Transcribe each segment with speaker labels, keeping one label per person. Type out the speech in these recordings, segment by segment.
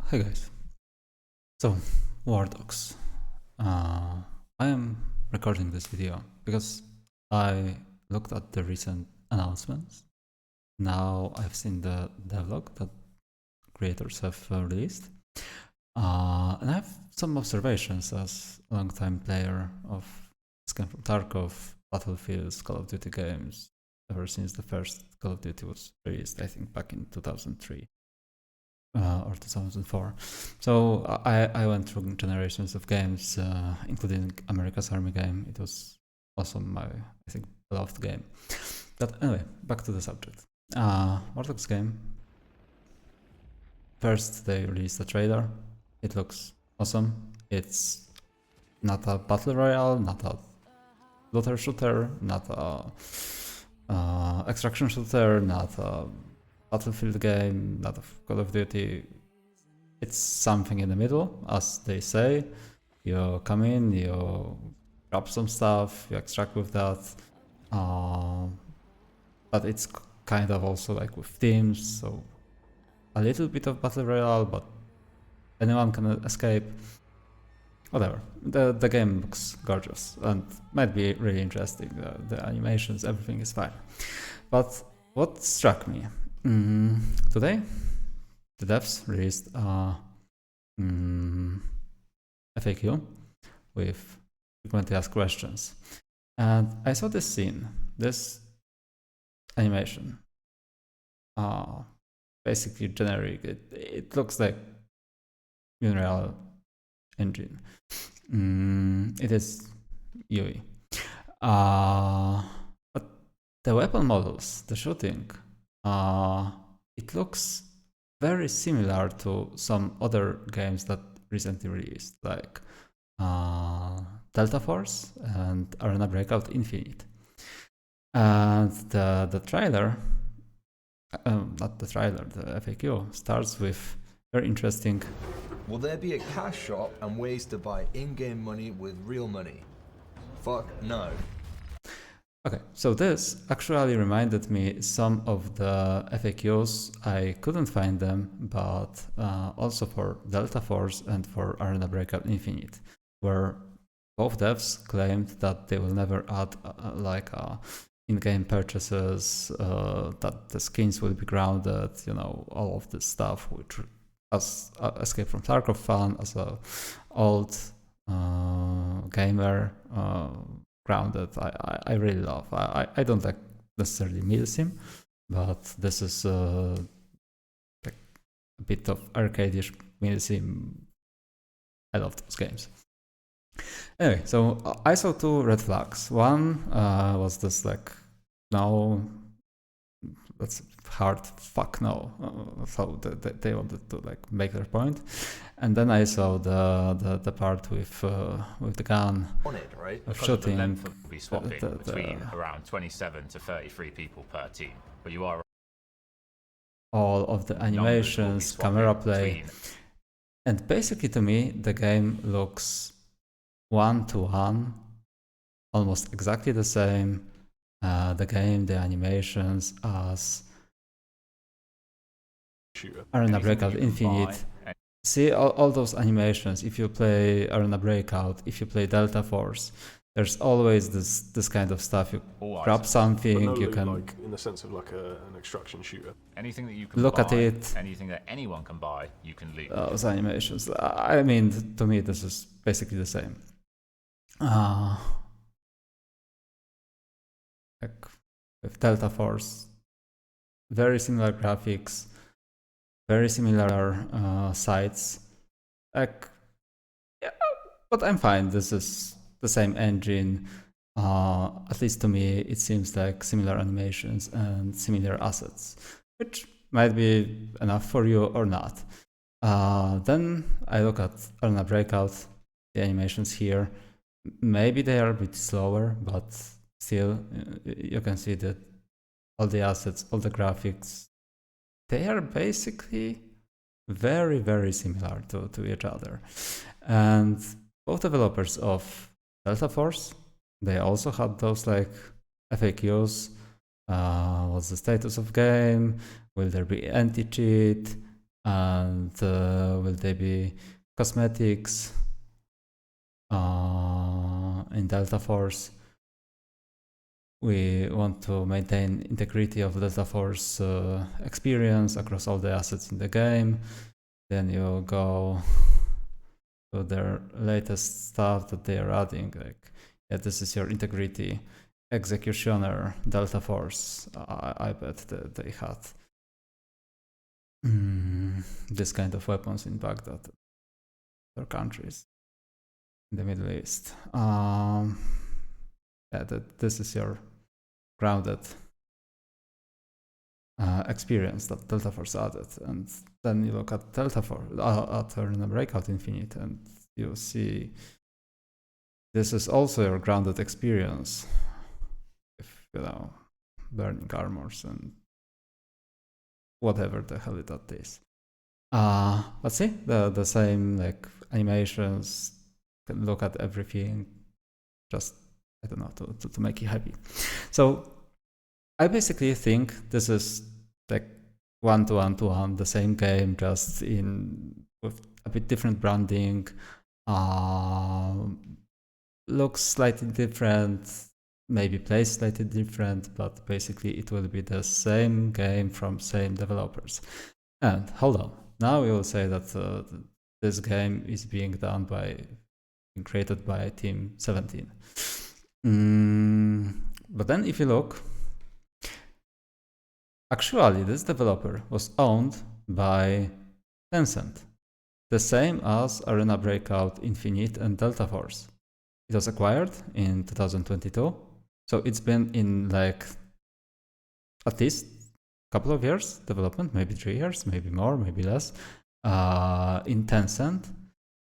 Speaker 1: Hey guys, so Wardogs. I am recording this video because I looked at the recent announcements. Now I've seen the devlog that creators have released, and I have some observations as a long-time player of this game from Tarkov, Battlefields, Call of Duty games, ever since the first Call of Duty was released, I think back in 2003. Or 2004. So I went through generations of games, including America's Army game. It was also my, I think, beloved game. But anyway, back to the subject. Wardogs game. First, they released a trailer. It looks awesome. It's not a battle royale, not a looter shooter, not a extraction shooter, not a Battlefield game, not of Call of Duty. It's something in the middle, as they say. You come in, you grab some stuff, you extract with that. But it's kind of also like with teams, so a little bit of Battle Royale, but anyone can escape. Whatever. The game looks gorgeous and might be really interesting. The animations, everything is fine. But what struck me today, the devs released a FAQ with frequently asked questions, and I saw this scene, this animation, basically generic. It looks like Unreal Engine. It is UE, but the weapon models, the shooting, it looks very similar to some other games that recently released, like Delta Force and Arena Breakout Infinite. And the trailer, not the trailer, the FAQ starts with very interesting.
Speaker 2: Will there be a cash shop and ways to buy in-game money with real money? Fuck no.
Speaker 1: Okay, so this actually reminded me some of the FAQs. I couldn't find them, but also for Delta Force and for Arena Breakout Infinite, where both devs claimed that they will never add in-game purchases, that the skins will be grounded, all of this stuff, which as Escape from Tarkov fan, as a old gamer, grounded, I really love. I don't like necessarily milsim, but this is like a bit of arcade-ish milsim. I love those games. Anyway, so I saw two red flags. One was this like, no, that's hard fuck no. So they wanted to like make their point, and then I saw the part with the gun
Speaker 2: On it, right?
Speaker 1: of
Speaker 3: Because
Speaker 1: shooting.
Speaker 3: of the length will be swapping between around 27 to 33 people per team, but you are
Speaker 1: all of the animations, camera play, and basically to me the game looks one-to-one, almost exactly the same. The animations as Arena Breakout Infinite. See all those animations. If you play Arena Breakout, if you play Delta Force, there's always this kind of stuff. You grab something,
Speaker 4: no
Speaker 1: you
Speaker 4: loot,
Speaker 1: can
Speaker 4: like in the sense of like an extraction shooter.
Speaker 3: anything that you can
Speaker 1: look
Speaker 3: buy,
Speaker 1: at it.
Speaker 3: anything that anyone can buy, you can loot.
Speaker 1: Those animations. I mean, to me, this is basically the same. Like with Delta Force, very similar graphics, very similar sights. Like, yeah, but I'm fine. This is the same engine. At least to me, it seems like similar animations and similar assets, which might be enough for you or not. Then I look at Arena Breakout, the animations here. Maybe they are a bit slower, but still, you can see that all the assets, all the graphics, they are basically very, very similar to each other. And both developers of Delta Force, they also had those like FAQs. What's the status of game? Will there be anti-cheat? And will they be cosmetics in Delta Force? We want to maintain integrity of Delta Force experience across all the assets in the game. Then you go to their latest stuff that they are adding, like, yeah, this is your integrity executioner Delta Force. I bet that they had this kind of weapons in Baghdad, other countries in the Middle East. Yeah, this is your grounded experience that Delta Force added, and then you look at Delta Force at Breakout Infinite, and you see this is also your grounded experience, if you know, burning armors and whatever the hell that is. Let's see the same like animations. Can look at everything, just I don't know, to make you happy. So I basically think this is like one-to-one the same game, just with a bit different branding. Looks slightly different, maybe plays slightly different, but basically it will be the same game from same developers. And hold on, now we will say that this game is being created by Team 17. But then if you look, actually this developer was owned by Tencent, the same as Arena Breakout Infinite and Delta Force. It was acquired in 2022, so it's been in like at least a couple of years development, maybe 3 years, maybe more, maybe less, in Tencent.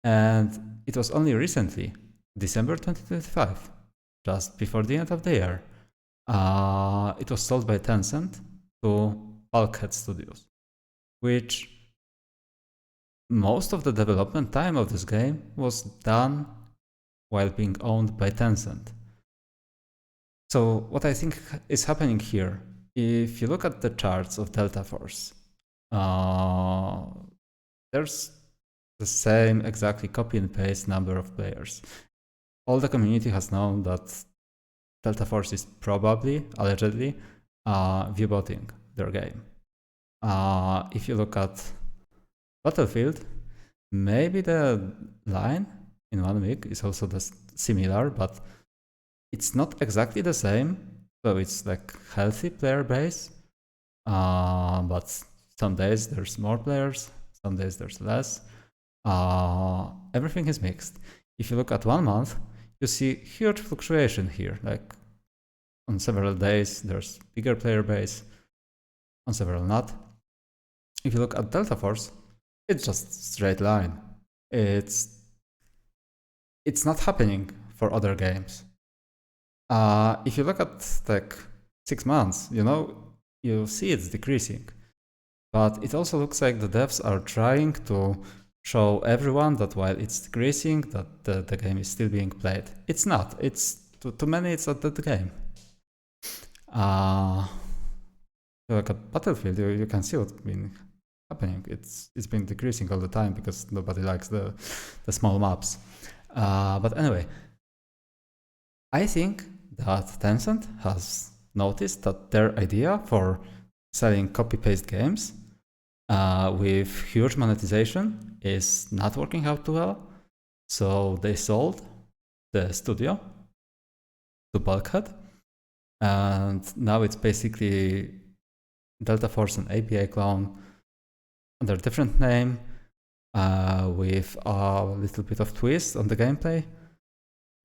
Speaker 1: And it was only recently, December 2025, just before the end of the year, it was sold by Tencent to BULKHEAD Studios, which most of the development time of this game was done while being owned by Tencent. So what I think is happening here, if you look at the charts of Delta Force, there's the same exactly copy and paste number of players. All the community has known that Delta Force is probably, allegedly, viewbotting their game. If you look at Battlefield, maybe the line in 1 week is also similar, but it's not exactly the same. So it's like healthy player base, but some days there's more players, some days there's less. Everything is mixed. If you look at 1 month, you see huge fluctuation here. Like on several days, there's bigger player base, on several not. If you look at Delta Force, it's just straight line. It's not happening for other games. If you look at like 6 months, you see it's decreasing. But it also looks like the devs are trying to show everyone that while it's decreasing, that the game is still being played. It's not. It's to many, it's not that game. Like at Battlefield, you can see what's been happening. It's been decreasing all the time because nobody likes the small maps. But anyway, I think that Tencent has noticed that their idea for selling copy-paste games with huge monetization is not working out too well. So they sold the studio to BULKHEAD, and now it's basically Delta Force and ABI clone under a different name, with a little bit of twist on the gameplay.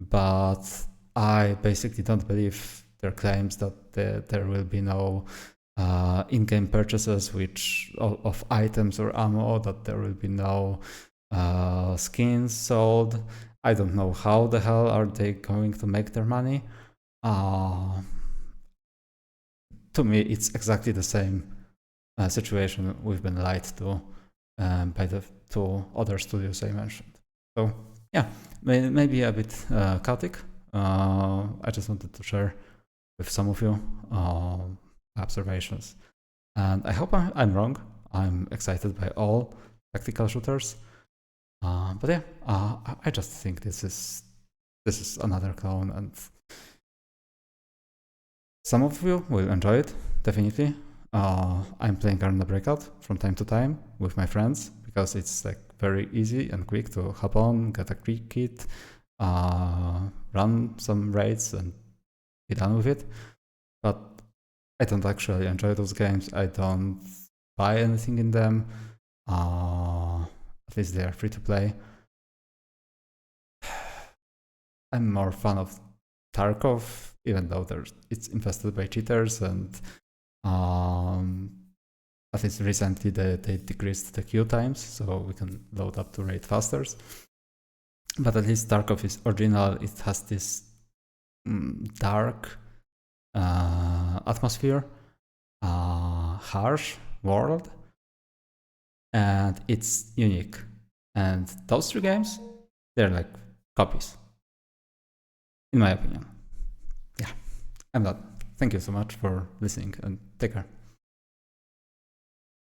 Speaker 1: But I basically don't believe their claims that there will be no in-game purchases of items or ammo, that there will be no skins sold. I don't know how the hell are they going to make their money. To me, it's exactly the same situation we've been lied to by the 2 other studios I mentioned. So yeah, maybe a bit chaotic. I just wanted to share with some of you observations, and I hope I'm wrong. I'm excited by all tactical shooters. But yeah, I just think this is another clone, and some of you will enjoy it, definitely. I'm playing Arena Breakout from time to time with my friends because it's like very easy and quick to hop on, get a quick kit, run some raids and be done with it. But I don't actually enjoy those games. I don't buy anything in them. At least they are free to play. I'm more fan of Tarkov, even though it's infested by cheaters, and at least recently they decreased the queue times, so we can load up to raid faster. But at least Tarkov is original. It has this dark atmosphere, harsh world, and it's unique. And those 3 games, they're like copies, in my opinion. Yeah, I'm done. Thank you so much for listening, and take care.